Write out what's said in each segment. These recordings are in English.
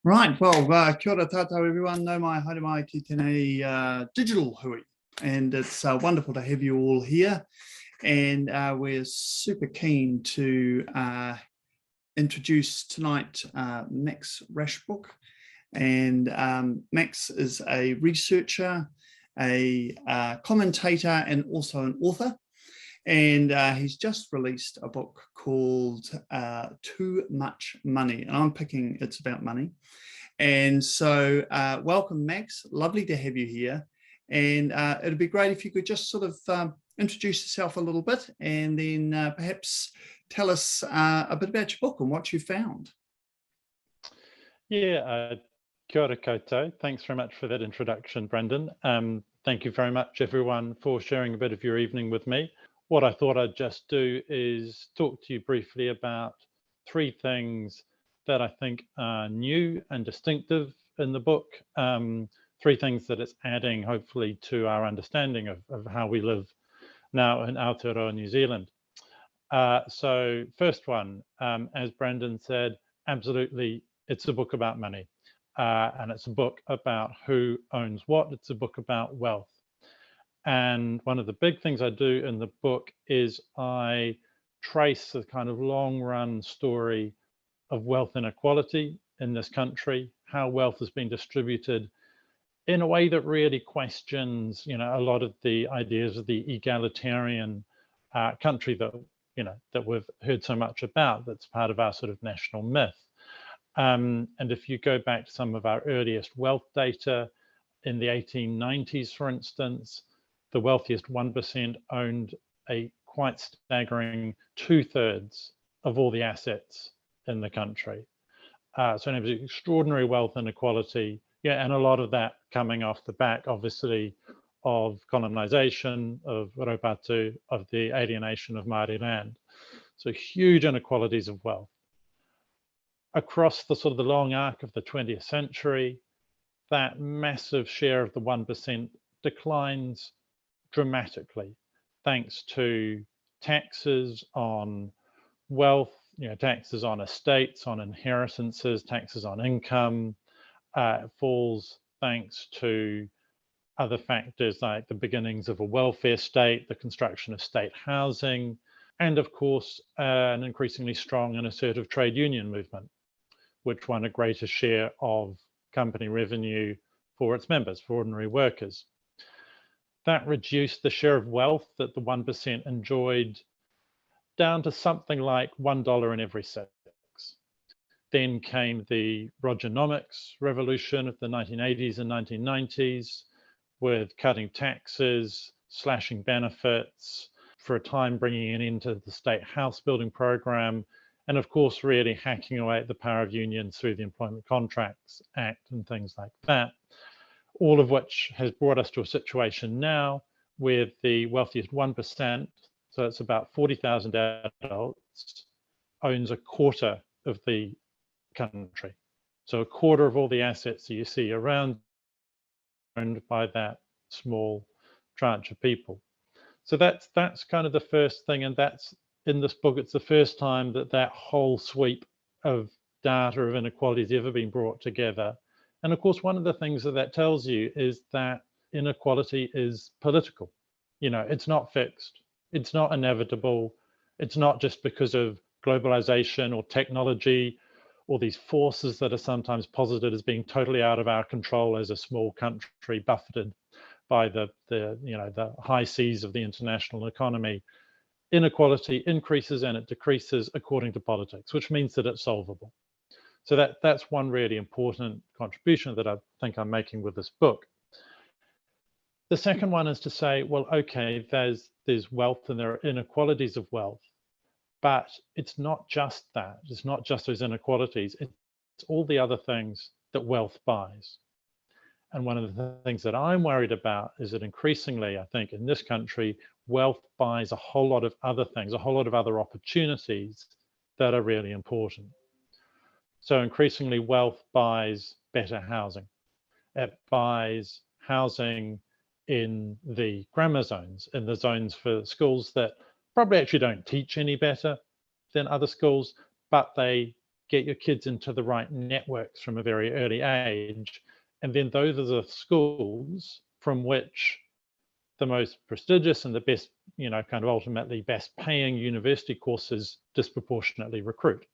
Right, well, kia ora tātou everyone, no mai, haere mai ki tēnei digital hui, and it's wonderful to have you all here, and we're super keen to introduce tonight Max Rashbrooke, and Max is a researcher, a commentator, and also an author. And he's just released a book called Too Much Money, and I'm picking it's about money. And so welcome, Max. Lovely to have you here. And it'd be great if you could just sort of introduce yourself a little bit, and then perhaps tell us a bit about your book and what you found. Yeah, kia ora koutou. Thanks very much for that introduction, Brendan. Thank you very much, everyone, for sharing a bit of your evening with me. What I thought I'd just do is talk to you briefly about three things that I think are new and distinctive in the book. Three things that it's adding, hopefully, to our understanding of how we live now in Aotearoa New Zealand. So first one, as Brendan said, absolutely, it's a book about money. And it's a book about who owns what. It's a book about wealth. And one of the big things I do in the book is I trace a kind of long run story of wealth inequality in this country, how wealth has been distributed in a way that really questions, a lot of the ideas of the egalitarian country that, that we've heard so much about, that's part of our sort of national myth. And if you go back to some of our earliest wealth data in the 1890s, for instance, the wealthiest 1% owned a quite staggering 2/3 of all the assets in the country. So it was extraordinary wealth inequality, and a lot of that coming off the back, obviously, of colonization, of raupatu, of the alienation of Māori land. So huge inequalities of wealth. Across the sort of the long arc of the 20th century, that massive share of the 1% declines dramatically, thanks to taxes on wealth, taxes on estates, on inheritances, taxes on income. It falls thanks to other factors like the beginnings of a welfare state, the construction of state housing, and of course, an increasingly strong and assertive trade union movement, which won a greater share of company revenue for its members, for ordinary workers. That reduced the share of wealth that the 1% enjoyed down to something like $1 in every 6. Then came the Rogernomics revolution of the 1980s and 1990s, with cutting taxes, slashing benefits, for a time bringing an end to the state house building program, and of course, really hacking away at the power of unions through the Employment Contracts Act and things like that. All of which has brought us to a situation now with the wealthiest 1%, so it's about 40,000 adults, owns a quarter of the country. So a quarter of all the assets that you see around owned by that small tranche of people. So that's kind of the first thing, and that's in this book, it's the first time that whole sweep of data of inequality has ever been brought together. And of course, one of the things that tells you is that inequality is political. It's not fixed. It's not inevitable. It's not just because of globalization or technology or these forces that are sometimes posited as being totally out of our control as a small country buffeted by the high seas of the international economy. Inequality increases and it decreases according to politics, which means that it's solvable. So that's one really important contribution that I think I'm making with this book. The second one is to say, well, okay, there's wealth and there are inequalities of wealth, but it's not just that. It's not just those inequalities. It's all the other things that wealth buys. And one of the things that I'm worried about is that increasingly, I think, in this country, wealth buys a whole lot of other things, a whole lot of other opportunities that are really important. So increasingly, wealth buys better housing. It buys housing in the grammar zones, in the zones for schools that probably actually don't teach any better than other schools, but they get your kids into the right networks from a very early age. And then those are the schools from which the most prestigious and the best, kind of ultimately best paying university courses disproportionately recruit.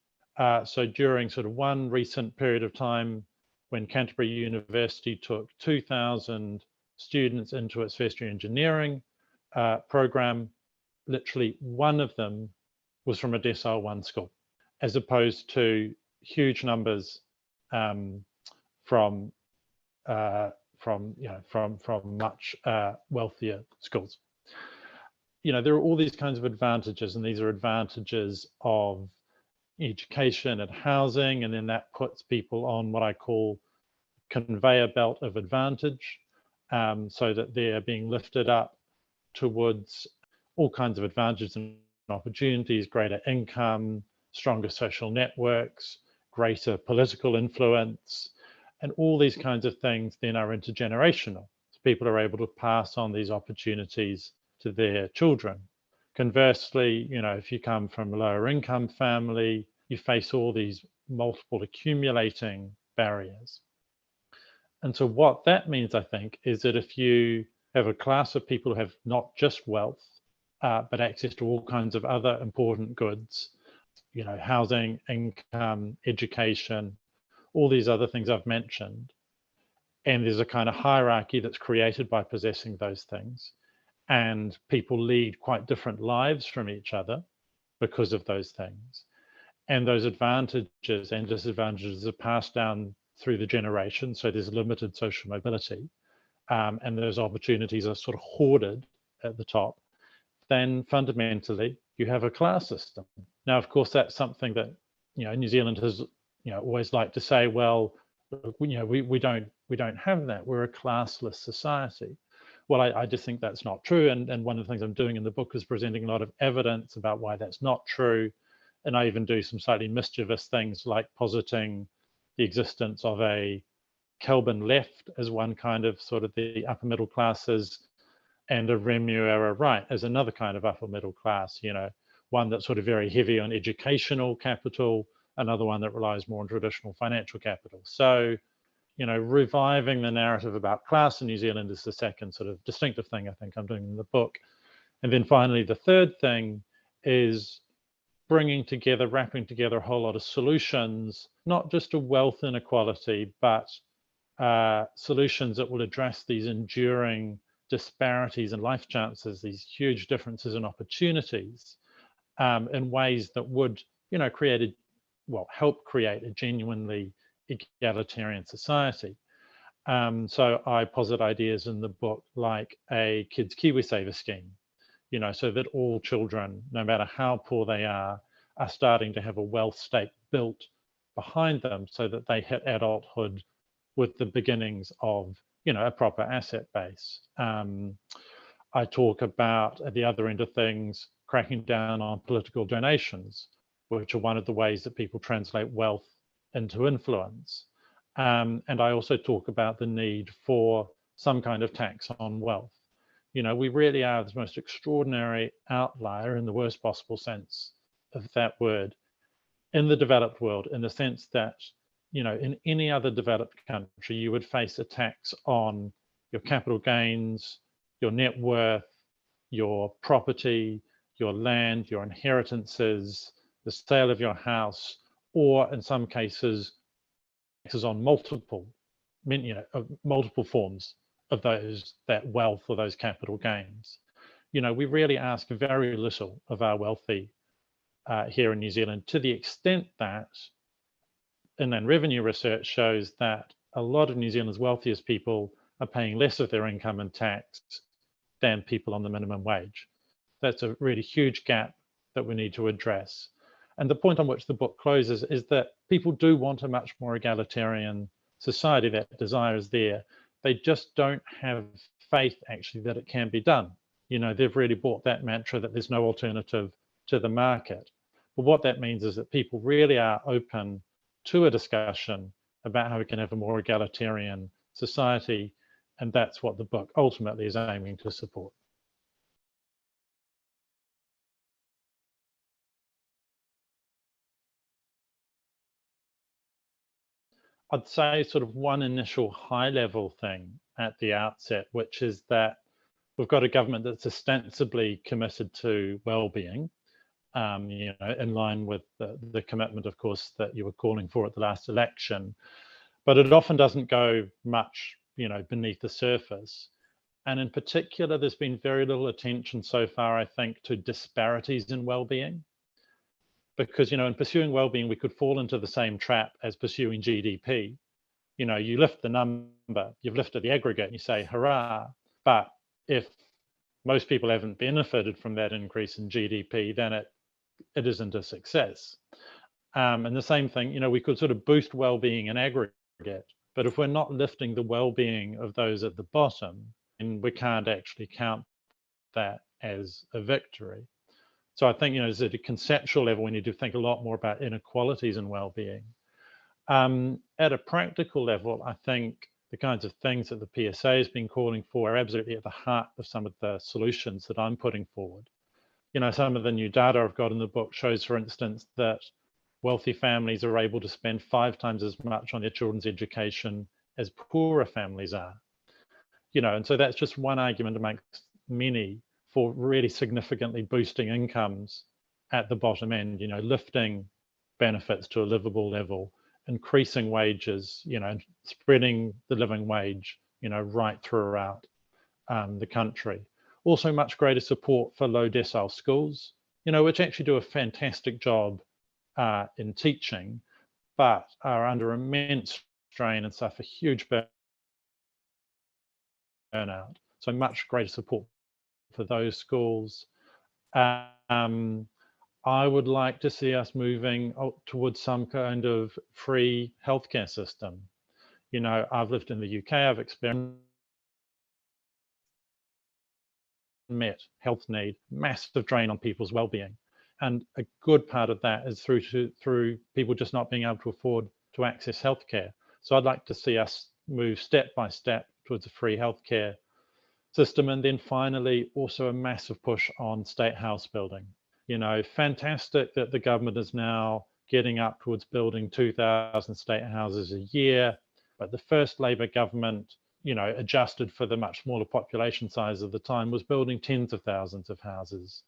So during sort of one recent period of time when Canterbury University took 2,000 students into its first year engineering program, literally one of them was from a decile 1 school, as opposed to huge numbers from much wealthier schools. There are all these kinds of advantages, and these are advantages of education and housing, and then that puts people on what I call conveyor belt of advantage, so that they're being lifted up towards all kinds of advantages and opportunities, greater income, stronger social networks, greater political influence, and all these kinds of things then are intergenerational. So people are able to pass on these opportunities to their children. Conversely, if you come from a lower income family, you face all these multiple accumulating barriers. And so what that means, I think, is that if you have a class of people who have not just wealth, but access to all kinds of other important goods, housing, income, education, all these other things I've mentioned, and there's a kind of hierarchy that's created by possessing those things, and people lead quite different lives from each other because of those things, and those advantages and disadvantages are passed down through the generation, so there's limited social mobility, and those opportunities are sort of hoarded at the top, then fundamentally you have a class system. Now, of course, that's something that New Zealand has always liked to say, well, we don't have that. We're a classless society. Well, I just think that's not true. And one of the things I'm doing in the book is presenting a lot of evidence about why that's not true. And I even do some slightly mischievous things like positing the existence of a Kelvin left as one kind of sort of the upper middle classes, and a remuera right as another kind of upper middle class, one that's sort of very heavy on educational capital, another one that relies more on traditional financial capital. So, reviving the narrative about class in New Zealand is the second sort of distinctive thing I think I'm doing in the book. And then finally, the third thing is wrapping together a whole lot of solutions, not just to wealth inequality, but solutions that will address these enduring disparities in life chances, these huge differences in opportunities, in ways that would, help create a genuinely egalitarian society. So I posit ideas in the book like a kids KiwiSaver scheme, so that all children, no matter how poor they are starting to have a wealth state built behind them so that they hit adulthood with the beginnings of a proper asset base. I talk about, at the other end of things, cracking down on political donations, which are one of the ways that people translate wealth into influence. And I also talk about the need for some kind of tax on wealth. We really are the most extraordinary outlier in the worst possible sense of that word in the developed world, in the sense that in any other developed country, you would face a tax on your capital gains, your net worth, your property, your land, your inheritances, the sale of your house, or in some cases, taxes on multiple forms of that wealth or those capital gains. We really ask very little of our wealthy here in New Zealand, to the extent that inland revenue research shows that a lot of New Zealand's wealthiest people are paying less of their income in tax than people on the minimum wage. That's a really huge gap that we need to address. And the point on which the book closes is that people do want a much more egalitarian society. That desire is there. They just don't have faith, actually, that it can be done. They've really bought that mantra that there's no alternative to the market. But what that means is that people really are open to a discussion about how we can have a more egalitarian society. And that's what the book ultimately is aiming to support. I'd say sort of one initial high level thing at the outset, which is that we've got a government that's ostensibly committed to well-being, in line with the commitment, of course, that you were calling for at the last election, but it often doesn't go much, beneath the surface. And in particular, there's been very little attention so far, I think, to disparities in well-being. Because, in pursuing well-being, we could fall into the same trap as pursuing GDP. You lift the number, you've lifted the aggregate, and you say, hurrah. But if most people haven't benefited from that increase in GDP, then it isn't a success. And the same thing, we could sort of boost well-being in aggregate, but if we're not lifting the well-being of those at the bottom, then we can't actually count that as a victory. So I think, at a conceptual level, we need to think a lot more about inequalities in well-being. At a practical level, I think the kinds of things that the PSA has been calling for are absolutely at the heart of some of the solutions that I'm putting forward. Some of the new data I've got in the book shows, for instance, that wealthy families are able to spend 5 times as much on their children's education as poorer families are. And so that's just one argument amongst many for really significantly boosting incomes at the bottom end, lifting benefits to a livable level, increasing wages, and spreading the living wage, right throughout the country. Also much greater support for low decile schools, which actually do a fantastic job in teaching, but are under immense strain and suffer huge burnout. So much greater support for those schools. I would like to see us moving towards some kind of free healthcare system. I've lived in the UK, I've experienced met health need, massive drain on people's well-being. And a good part of that is through people just not being able to afford to access healthcare. So I'd like to see us move step by step towards a free healthcare system. And then finally, also a massive push on state house building. Fantastic that the government is now getting up towards building 2,000 state houses a year. But the first Labour government, adjusted for the much smaller population size of the time, was building tens of thousands of houses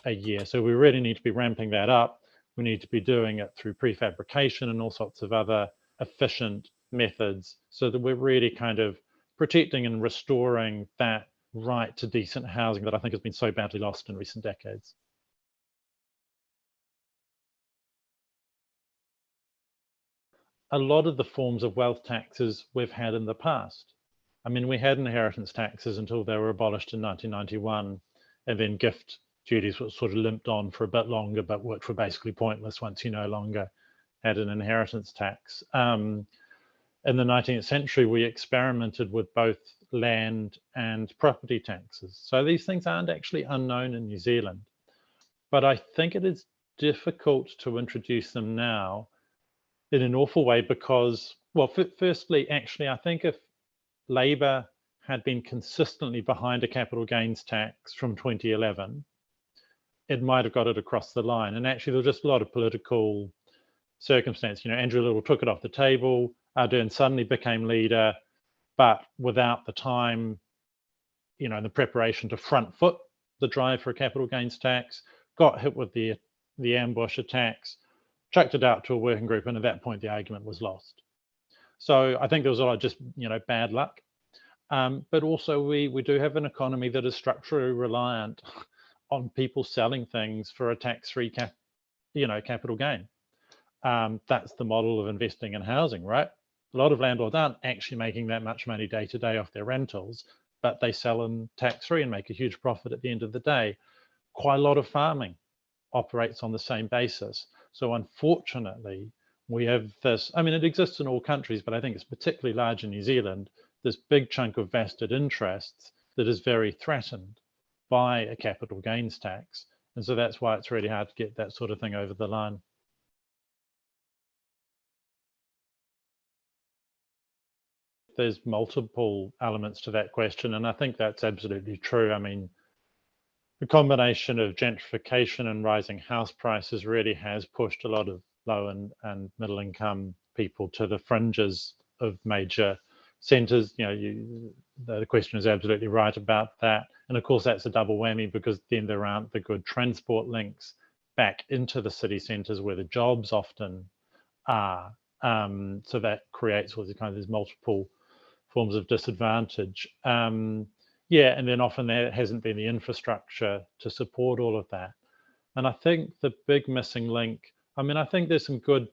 a year. So we really need to be ramping that up. We need to be doing it through prefabrication and all sorts of other efficient methods so that we're really kind of protecting and restoring that right to decent housing that I think has been so badly lost in recent decades. A lot of the forms of wealth taxes we've had in the past. I mean, we had inheritance taxes until they were abolished in 1991, and then gift duties were sort of limped on for a bit longer, but which were basically pointless once you no longer had an inheritance tax. In the 19th century, we experimented with both land and property taxes. So these things aren't actually unknown in New Zealand, but I think it is difficult to introduce them now in an awful way because, well, firstly, actually, I think if Labour had been consistently behind a capital gains tax from 2011, it might have got it across the line. And actually, there was just a lot of political circumstance. Andrew Little took it off the table. Ardern suddenly became leader, but without the time, the preparation to front foot the drive for a capital gains tax, got hit with the ambush attacks, chucked it out to a working group, and at that point, the argument was lost. So I think there was a lot of just, bad luck. But also we do have an economy that is structurally reliant on people selling things for a tax-free capital gain. That's the model of investing in housing, right? A lot of landlords aren't actually making that much money day to day off their rentals, but they sell them tax-free and make a huge profit at the end of the day. Quite a lot of farming operates on the same basis. So unfortunately, we have this, I mean, it exists in all countries, but I think it's particularly large in New Zealand, this big chunk of vested interests that is very threatened by a capital gains tax. And so that's why it's really hard to get that sort of thing over the line. There's multiple elements to that question, and I think that's absolutely true. I mean, the combination of gentrification and rising house prices really has pushed a lot of low and middle income people to the fringes of major centres. The question is absolutely right about that. And of course, that's a double whammy, because then there aren't the good transport links back into the city centres where the jobs often are. So that creates all these multiple forms of disadvantage. Yeah, and then often there hasn't been the infrastructure to support all of that. And I think the big missing link, I think there's some good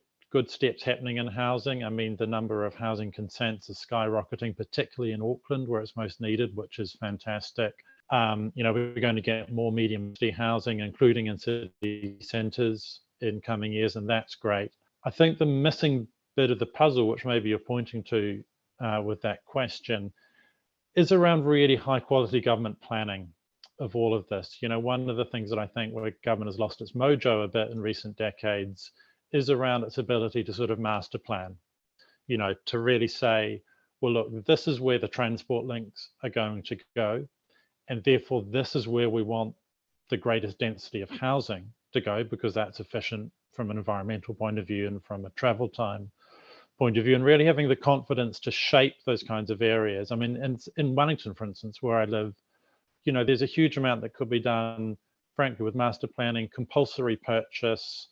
steps happening in housing. The number of housing consents is skyrocketing, particularly in Auckland, where it's most needed, which is fantastic. We're going to get more medium city housing, including in city centres in coming years, and that's great. I think the missing bit of the puzzle, which maybe you're pointing to with that question, is around really high quality government planning of all of this. One of the things that I think where government has lost its mojo a bit in recent decades is around its ability to sort of master plan, to really say, well, look, this is where the transport links are going to go, and therefore this is where we want the greatest density of housing to go, because that's efficient from an environmental point of view and from a travel time point of view, and really having the confidence to shape those kinds of areas. In Wellington, for instance, where I live, there's a huge amount that could be done, frankly, with master planning, compulsory purchase,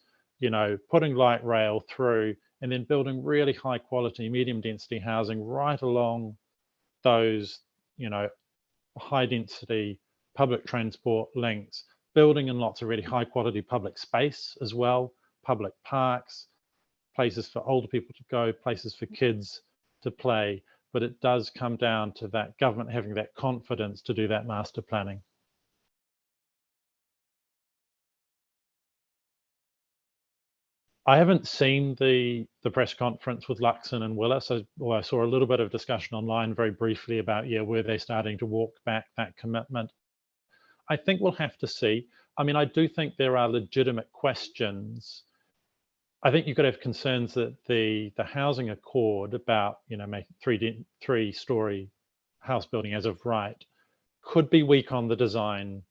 putting light rail through, and then building really high quality, medium density housing right along those, high density public transport links, building in lots of really high quality public space as well, public parks, places for older people to go, places for kids to play. But it does come down to that government having that confidence to do that master planning. I haven't seen the press conference with Luxon and Willis. I saw a little bit of discussion online very briefly about, were they starting to walk back that commitment? I think we'll have to see. I do think there are legitimate questions. I think you could have concerns that the housing accord about making three-story house building as of right could be weak on the design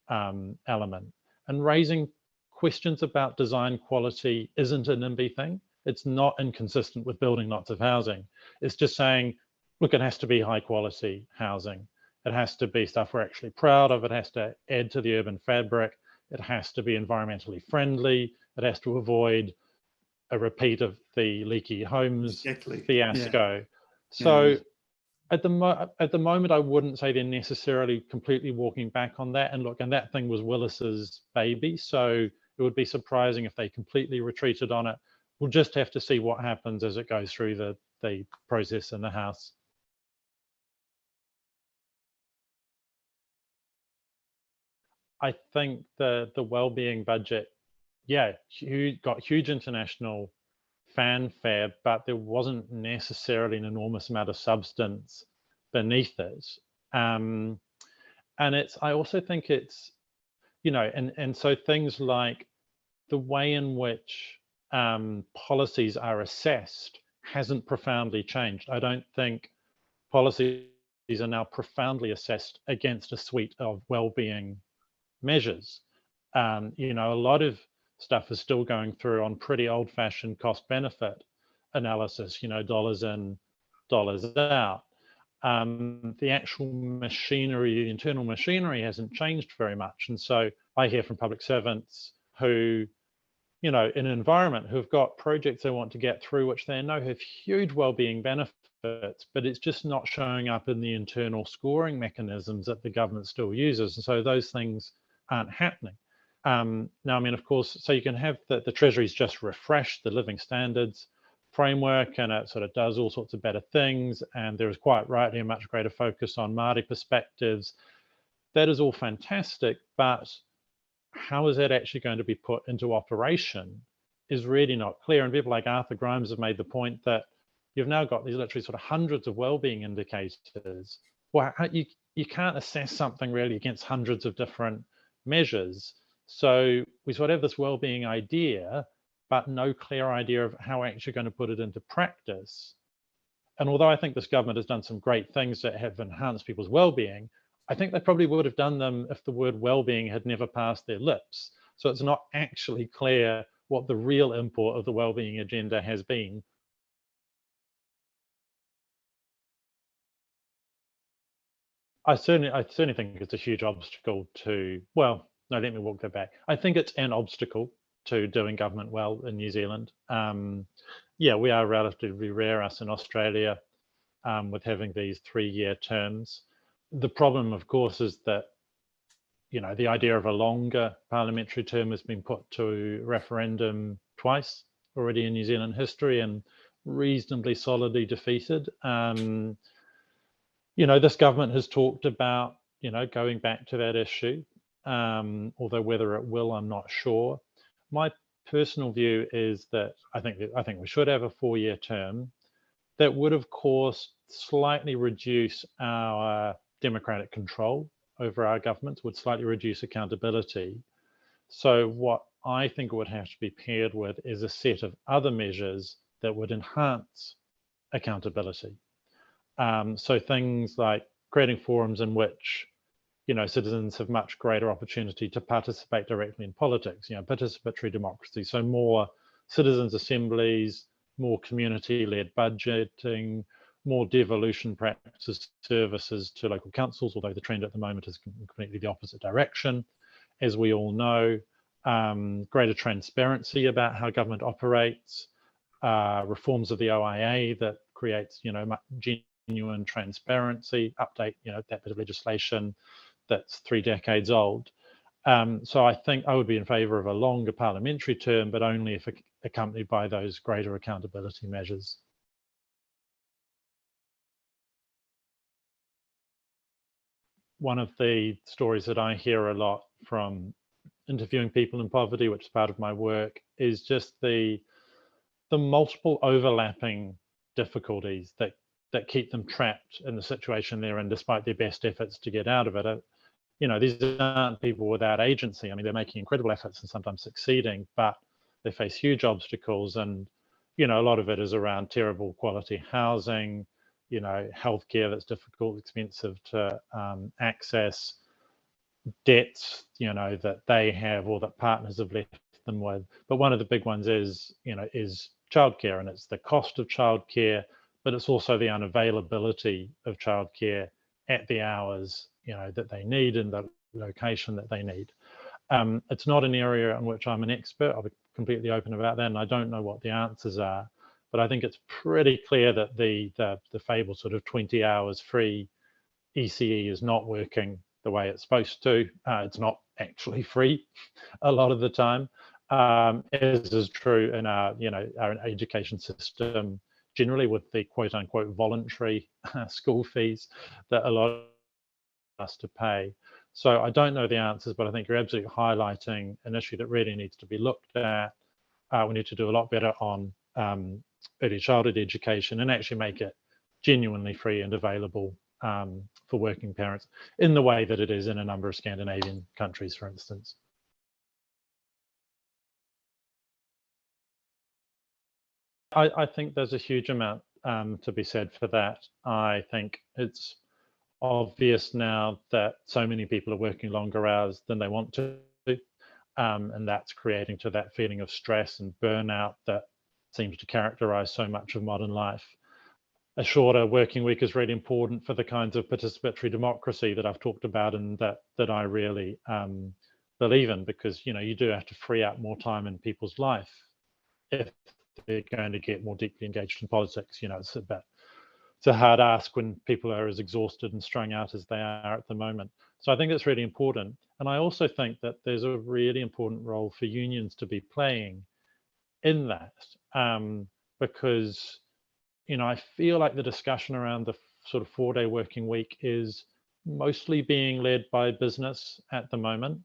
element, and raising questions about design quality isn't an NIMBY thing. It's not inconsistent with building lots of housing. It's just saying, look, it has to be high quality housing. It has to be stuff we're actually proud of. It has to add to the urban fabric. It has to be environmentally friendly. It has to avoid a repeat of the leaky homes fiasco. So at the moment, I wouldn't say they're necessarily completely walking back on that. And look, and that thing was Willis's baby, so it would be surprising if they completely retreated on it. We'll just have to see what happens as it goes through the process in the House. I think the wellbeing budget, got huge international fanfare, but there wasn't necessarily an enormous amount of substance beneath it. And I also think it's, and so things like the way in which policies are assessed hasn't profoundly changed. I don't think policies are now profoundly assessed against a suite of well-being measures. A lot of stuff is still going through on pretty old-fashioned cost-benefit analysis, dollars in, dollars out. The actual machinery, the internal machinery hasn't changed very much. And so I hear from public servants who, in an environment, who've got projects they want to get through, which they know have huge well-being benefits, but it's just not showing up in the internal scoring mechanisms that the government still uses. And so those things aren't happening. Now, of course, so you can have the Treasury's just refreshed the living standards framework, and it sort of does all sorts of better things. And there is quite rightly a much greater focus on Māori perspectives. That is all fantastic, but how is that actually going to be put into operation is really not clear. And people like Arthur Grimes have made the point that you've now got these literally sort of hundreds of well-being indicators. Well, you can't assess something really against hundreds of different measures. So we sort of have this well-being idea, but no clear idea of how we're actually going to put it into practice. And although I think this government has done some great things that have enhanced people's well-being, I think they probably would have done them if the word well-being had never passed their lips. So it's not actually clear what the real import of the well-being agenda has been I certainly think it's a huge obstacle to, well, no, let me walk that back. I think it's an obstacle to doing government well in New Zealand. Yeah, we are relatively rare, us in Australia, with having these 3-year terms. The problem, of course, is that, you know, the idea of a longer parliamentary term has been put to referendum twice already in New Zealand history and reasonably solidly defeated. You know, this government has talked about, you know, going back to that issue, although whether it will, I'm not sure. My personal view is that I think we should have a 4-year term. That would, of course, slightly reduce our democratic control over our governments, would slightly reduce accountability. So what I think would have to be paired with is a set of other measures that would enhance accountability. So things like creating forums in which, you know, citizens have much greater opportunity to participate directly in politics, you know, participatory democracy. So more citizens' assemblies, more community-led budgeting, more devolution practices, services to local councils, although the trend at the moment is completely the opposite direction, as we all know. Greater transparency about how government operates, reforms of the OIA that creates, you know, genuine transparency, update, you know, that bit of legislation that's 3 decades old. So I think I would be in favour of a longer parliamentary term, but only if accompanied by those greater accountability measures. One of the stories that I hear a lot from interviewing people in poverty, which is part of my work, is just the multiple overlapping difficulties that keep them trapped in the situation they're in, despite their best efforts to get out of it. You know, these aren't people without agency. I mean, they're making incredible efforts and sometimes succeeding, but they face huge obstacles. And, you know, a lot of it is around terrible quality housing, you know, healthcare that's difficult, expensive to access, debts, you know, that they have or that partners have left them with. But one of the big ones is, you know, is childcare, and it's the cost of childcare, but it's also the unavailability of childcare at the hours, you know, that they need and the location that they need. It's not an area in which I'm an expert. I'll be completely open about that, and I don't know what the answers are. But I think it's pretty clear that the fabled sort of 20 hours free ECE is not working the way it's supposed to. It's not actually free a lot of the time, as is true in our, you know, our education system generally, with the quote unquote voluntary school fees that a lot of us to pay. So I don't know the answers, but I think you're absolutely highlighting an issue that really needs to be looked at. We need to do a lot better on early childhood education and actually make it genuinely free and available for working parents in the way that it is in a number of Scandinavian countries, for instance. I think there's a huge amount to be said for that. I think it's obvious now that so many people are working longer hours than they want to, and that's creating to that feeling of stress and burnout that seems to characterize so much of modern life. A shorter working week is really important for the kinds of participatory democracy that I've talked about and that I really believe in, because, you know, you do have to free up more time in people's life if they're going to get more deeply engaged in politics. You know, it's a hard ask when people are as exhausted and strung out as they are at the moment. So I think it's really important. And I also think that there's a really important role for unions to be playing in that, because, you know, I feel like the discussion around the sort of 4-day working week is mostly being led by business at the moment.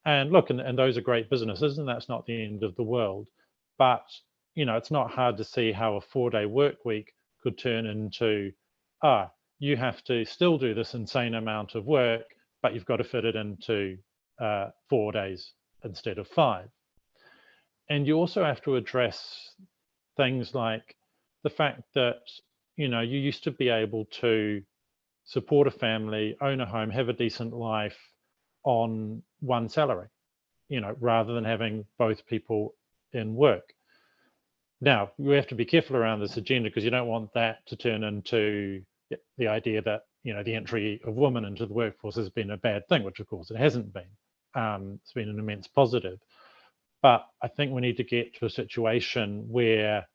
And look, and those are great businesses, and that's not the end of the world. But, you know, it's not hard to see how a 4-day work week could turn into, you have to still do this insane amount of work, but you've got to fit it into 4 days instead of 5. And you also have to address things like the fact that, you know, you used to be able to support a family, own a home, have a decent life on one salary, you know, rather than having both people in work. Now, we have to be careful around this agenda, because you don't want that to turn into the idea that the entry of women into the workforce has been a bad thing, which of course it hasn't been. It's been an immense positive. But I think we need to get to a situation where,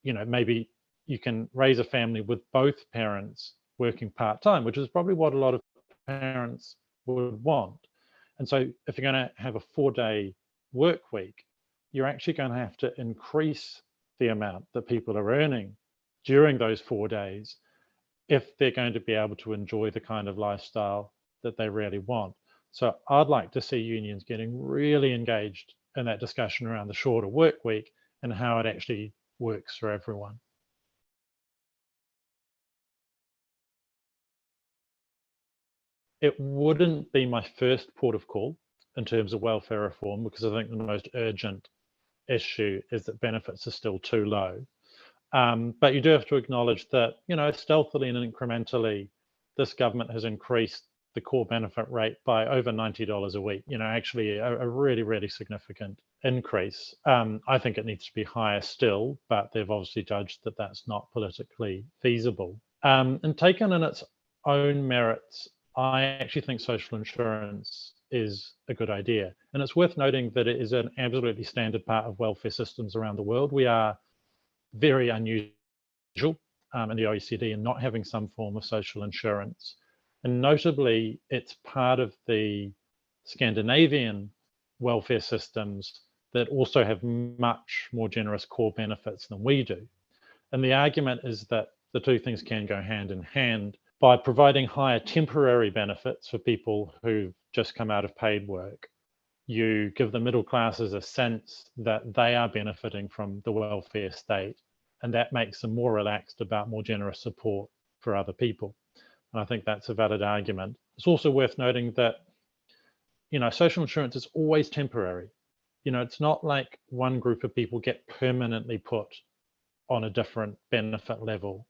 maybe you can raise a family with both parents working part-time, which is probably what a lot of parents would want. And so if you're going to have a 4-day work week, you're actually going to have to increase the amount that people are earning during those 4 days if they're going to be able to enjoy the kind of lifestyle that they really want. So I'd like to see unions getting really engaged in that discussion around the shorter work week and how it actually works for everyone. It wouldn't be my first port of call in terms of welfare reform, because I think the most urgent issue is that benefits are still too low. But you do have to acknowledge that, stealthily and incrementally, this government has increased the core benefit rate by over $90 a week, actually a really, really significant increase. I think it needs to be higher still, but they've obviously judged that that's not politically feasible. And taken in its own merits, I actually think social insurance is a good idea. And it's worth noting that it is an absolutely standard part of welfare systems around the world. We are very unusual in the OECD in not having some form of social insurance. And notably, it's part of the Scandinavian welfare systems that also have much more generous core benefits than we do. And the argument is that the two things can go hand in hand. By providing higher temporary benefits for people who've just come out of paid work, you give the middle classes a sense that they are benefiting from the welfare state, and that makes them more relaxed about more generous support for other people. And I think that's a valid argument. It's also worth noting that, social insurance is always temporary. It's not like one group of people get permanently put on a different benefit level.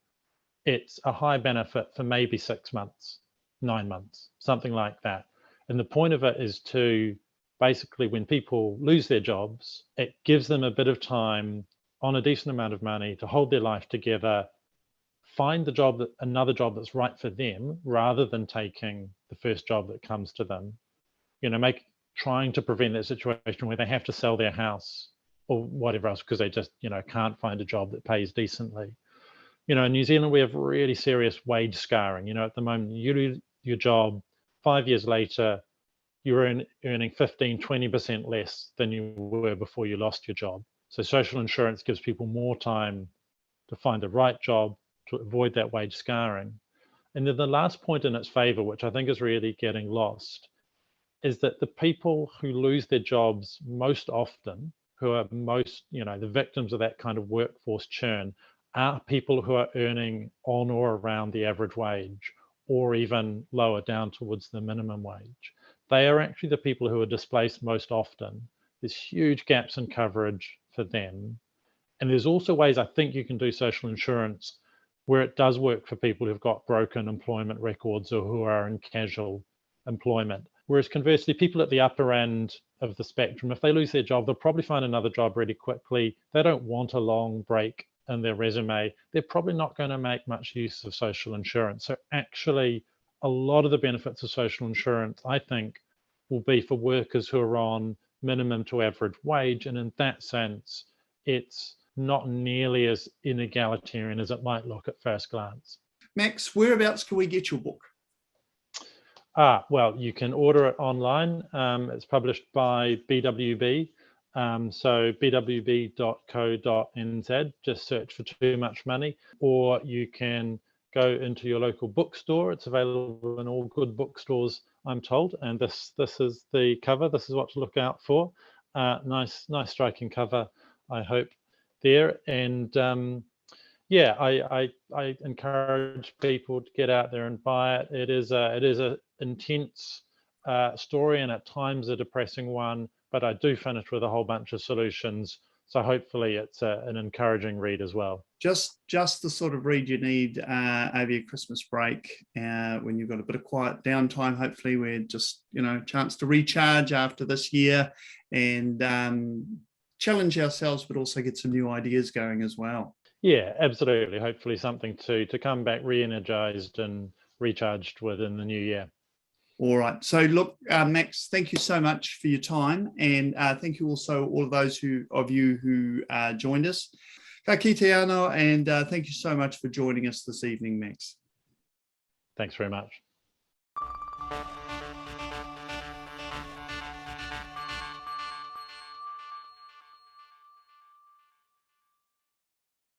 It's a high benefit for maybe 6 months, 9 months, something like that. And the point of it is to basically, when people lose their jobs, it gives them a bit of time on a decent amount of money to hold their life together, find another job that's right for them, rather than taking the first job that comes to them. Trying to prevent that situation where they have to sell their house or whatever else because they just, can't find a job that pays decently. In New Zealand, we have really serious wage scarring. At the moment, you lose your job, 5 years later, you're earning 15-20% less than you were before you lost your job. So social insurance gives people more time to find the right job, to avoid that wage scarring. And then the last point in its favor, which I think is really getting lost, is that the people who lose their jobs most often, who are most, the victims of that kind of workforce churn, are people who are earning on or around the average wage, or even lower, down towards the minimum wage. They are actually the people who are displaced most often. There's huge gaps in coverage for them. And there's also ways I think you can do social insurance where it does work for people who've got broken employment records or who are in casual employment. Whereas conversely, people at the upper end of the spectrum, if they lose their job, they'll probably find another job really quickly. They don't want a long break in their resume. They're probably not going to make much use of social insurance. So actually, a lot of the benefits of social insurance, I think, will be for workers who are on minimum to average wage. And in that sense, it's not nearly as inegalitarian as it might look at first glance. Max, whereabouts can we get your book? Well, you can order it online. It's published by BWB. So bwb.co.nz, just search for Too Much Money, or you can go into your local bookstore. It's available in all good bookstores, I'm told. And this is the cover. This is what to look out for. Nice striking cover, I hope, there. And yeah, I encourage people to get out there and buy it. It is a intense story, and at times a depressing one, but I do finish with a whole bunch of solutions. So hopefully it's an encouraging read as well. Just the sort of read you need over your Christmas break when you've got a bit of quiet downtime. Hopefully we're just, chance to recharge after this year and challenge ourselves, but also get some new ideas going as well. Yeah, absolutely. Hopefully something to come back re-energized and recharged with in the new year. All right. So look, Max, thank you so much for your time. And thank you also all of those of you who joined us. Ka kite anō, and thank you so much for joining us this evening, Max. Thanks very much.